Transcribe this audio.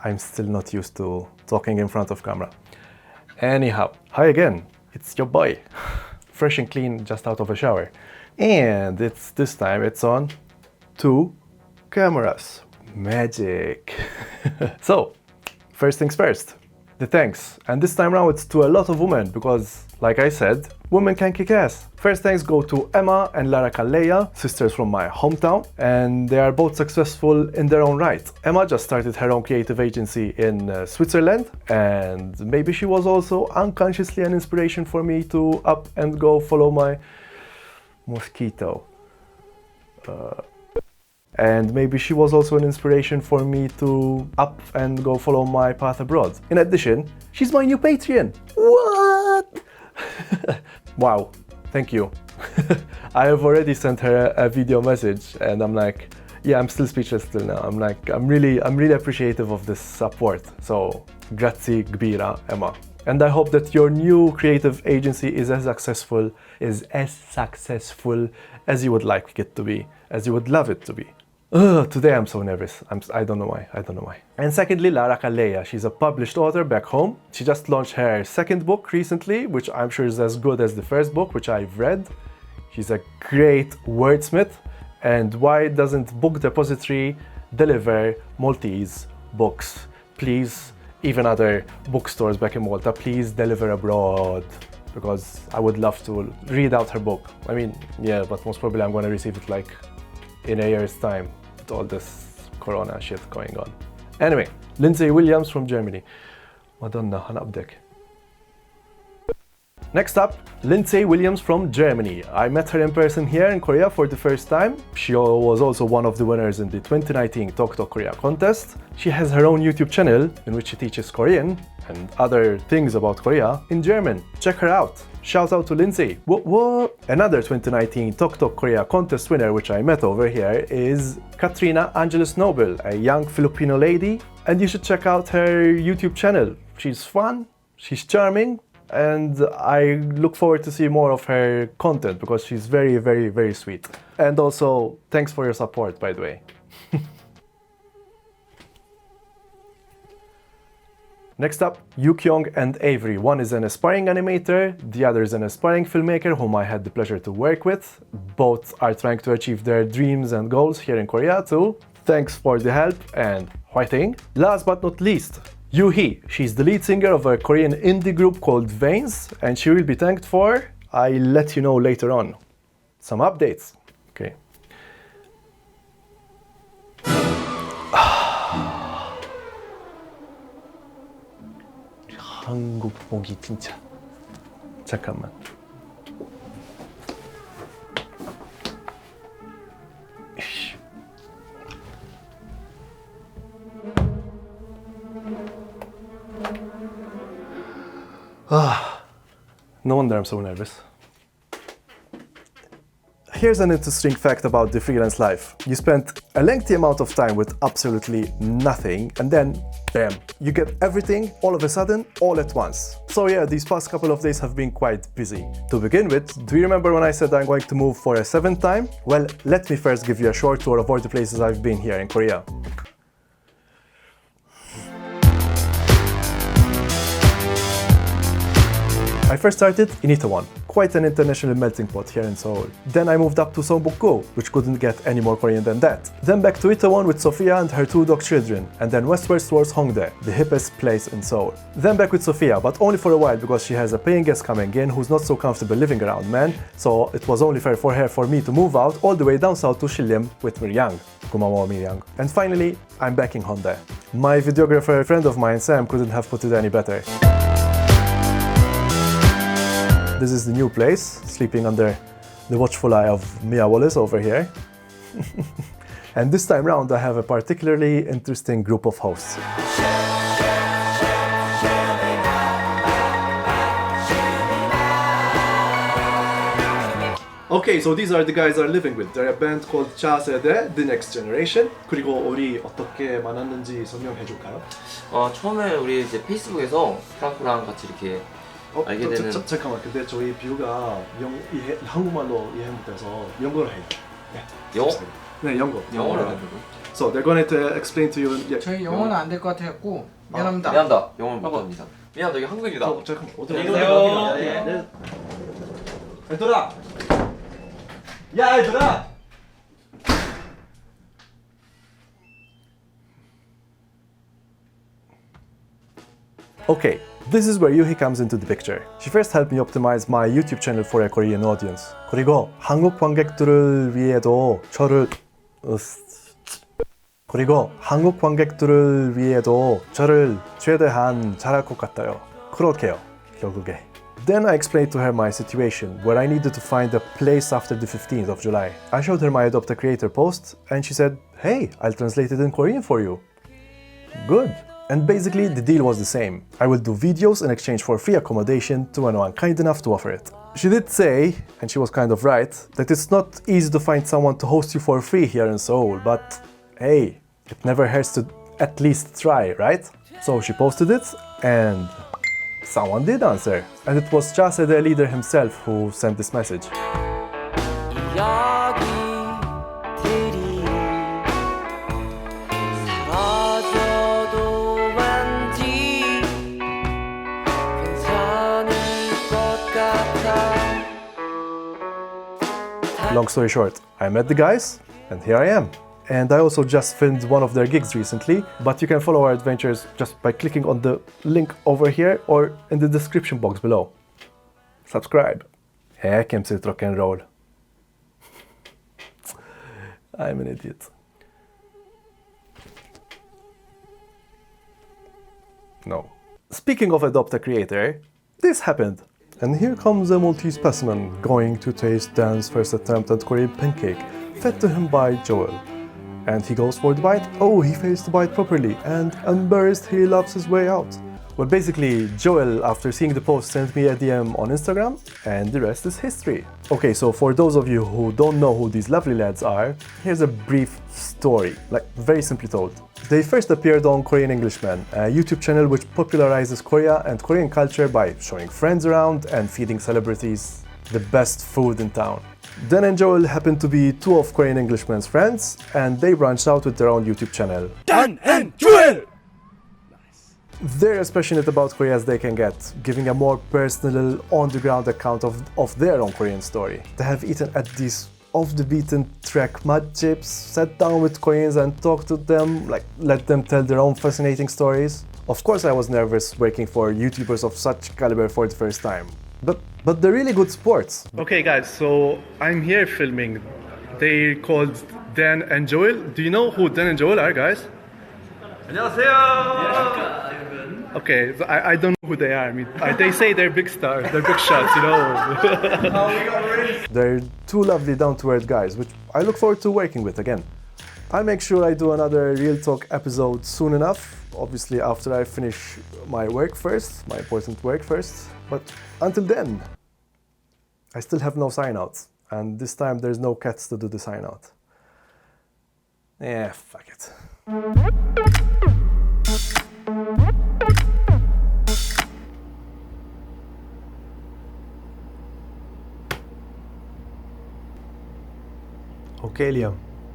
I'm still not used to talking in front of camera. Anyhow, hi again, it's your boy. Fresh and clean, just out of a shower. And this time it's on 2 cameras. Magic. So, first things first, the thanks. And this time around it's to a lot of women because, like I said, women can kick ass. First thanks go to Emma and Lara Calleja, sisters from my hometown, and they are both successful in their own right. Emma just started her own creative agency in Switzerland, and maybe she was also unconsciously an inspiration for me to up and go follow my mosquito. And maybe she was also an inspiration for me to up and go follow my path abroad. In addition, she's my new Patreon. What? Wow, thank you. I have already sent her a video message and I'm like, yeah, I'm still speechless till now. I'm really appreciative of this support. So, grazie kbira, Emma. And I hope that your new creative agency is as successful as you would like it to be, as you would love it to be. Today I'm so nervous. I don't know why. And secondly, Lara Calleja. She's a published author back home. She just launched her second book recently, which I'm sure is as good as the first book, which I've read. She's a great wordsmith. And why doesn't Book Depository deliver Maltese books? Please, even other bookstores back in Malta, please deliver abroad. Because I would love to read out her book. I mean, yeah, but most probably I'm going to receive it like in a year's time. All this corona shit going on. Anyway, Lindsay Williams from Germany. Madonna, hanabdek. Next up, Lindsay Williams from Germany. I met her in person here in Korea for the first time. She was also one of the winners in the 2019 Talk Korea contest. She has her own YouTube channel in which she teaches Korean and other things about Korea in German. Check her out. Shout out to Lindsay. What? Another 2019 Talk Korea contest winner which I met over here is Katrina Angeles Noble, a young Filipino lady, and you should check out her YouTube channel. She's fun, she's charming, and I look forward to see more of her content because she's very sweet. And also, thanks for your support, by the way. Next up, Yukeong and Avery. One is an aspiring animator, the other is an aspiring filmmaker whom I had the pleasure to work with. Both are trying to achieve their dreams and goals here in Korea too. Thanks for the help and fighting. Last but not least, Yuhee. She's the lead singer of a Korean indie group called Veins, and she will be thanked for, I'll let you know later on. Some updates. Okay. 한국 보기 진짜. 잠깐만. No wonder I'm so nervous. Here's an interesting fact about the freelance life. You spend a lengthy amount of time with absolutely nothing, and then, bam, you get everything all of a sudden, all at once. So yeah, these past couple of days have been quite busy. To begin with, do you remember when I said I'm going to move for a 7th time? Well, let me first give you a short tour of all the places I've been here in Korea. I first started in Itaewon, quite an international melting pot here in Seoul. Then I moved up to Seongbuk-gu, which couldn't get any more Korean than that. Then back to Itaewon with Sophia and her 2 dog children, and then westwards towards Hongdae, the hippest place in Seoul. Then back with Sophia, but only for a while because she has a paying guest coming in who's not so comfortable living around men, so it was only fair for me to move out all the way down south to Shilim with Miryang. Kumawa Miryang. And finally, I'm back in Hongdae. My videographer friend of mine, Sam, couldn't have put it any better. This is the new place, sleeping under the watchful eye of Mia Wallace over here. And this time round I have a particularly interesting group of hosts. Okay, so these are the guys I'm living with. They're a band called 차세대, The Next Generation. 그리고 우리 어떻게 만났는지 설명해 줄까요? 처음에 우리 이제 페이스북에서 프랑크랑 같이 이렇게 알게 되는. 잠깐만, 근데 저희 뷰가 한국말로 이해 못해서 영어로 해요. 영어? 네, 영어. 영어로 해야 되고. So they're going to explain to you. Yeah. 저희 영어는 안 될 것 같아갖고 미안합니다. 미안하다. 영어를 못합니다. 미안하다. 이게 한국이다. 잠깐만. 안녕하세요. 네. 얘들아! 야 얘들아! Okay, this is where Yuhee comes into the picture. She first helped me optimize my YouTube channel for a Korean audience. 그리고 한국 관객들을 위해도 저를 최대한 잘할 것 같아요. 그렇게요, 결국에. Then I explained to her my situation, where I needed to find a place after the 15th of July. I showed her my Adopt a Creator post, and she said, "Hey, I'll translate it in Korean for you." Good. And basically, the deal was the same. I will do videos in exchange for free accommodation to anyone kind enough to offer it. She did say, and she was kind of right, that it's not easy to find someone to host you for free here in Seoul, but hey, it never hurts to at least try, right? So she posted it, and someone did answer. And it was Chase, the leader himself, who sent this message. Long story short, I met the guys, and here I am. And I also just filmed one of their gigs recently, but you can follow our adventures just by clicking on the link over here or in the description box below. Subscribe. Heck, I'm rock and roll. I'm an idiot. No. Speaking of Adopt a Creator, this happened. And here comes a Maltese specimen going to taste Dan's first attempt at Korean pancake, fed to him by Joel. And he goes for the bite. Oh, he fails to bite properly, and embarrassed, he loves his way out. Well, basically, Joel, after seeing the post, sent me a DM on Instagram, and the rest is history. Okay, so for those of you who don't know who these lovely lads are, here's a brief story, like very simply told. They first appeared on Korean Englishmen, a YouTube channel which popularizes Korea and Korean culture by showing friends around and feeding celebrities the best food in town. Dan and Joel happened to be two of Korean Englishmen's friends, and they branched out with their own YouTube channel. Dan and Joel! They're as passionate about Korea as they can get, giving a more personal, on-the-ground account of their own Korean story. They have eaten at these off-the-beaten-track mud chips, sat down with Koreans and talked to them, like let them tell their own fascinating stories. Of course I was nervous working for YouTubers of such caliber for the first time, but they're really good sports. Okay guys, so I'm here filming. They're called Dan and Joel. Do you know who Dan and Joel are, guys? 안녕하세요. Okay, so I don't know who they are. I mean, they say they're big stars, they're big shots, you know. They're two lovely, down-to-earth guys, which I look forward to working with again. I'll make sure I do another Real Talk episode soon enough, obviously after I finish my work first, my important work first. But until then, I still have no sign-outs, and this time there's no cats to do the sign-out. Yeah, fuck it. Okay, Liam.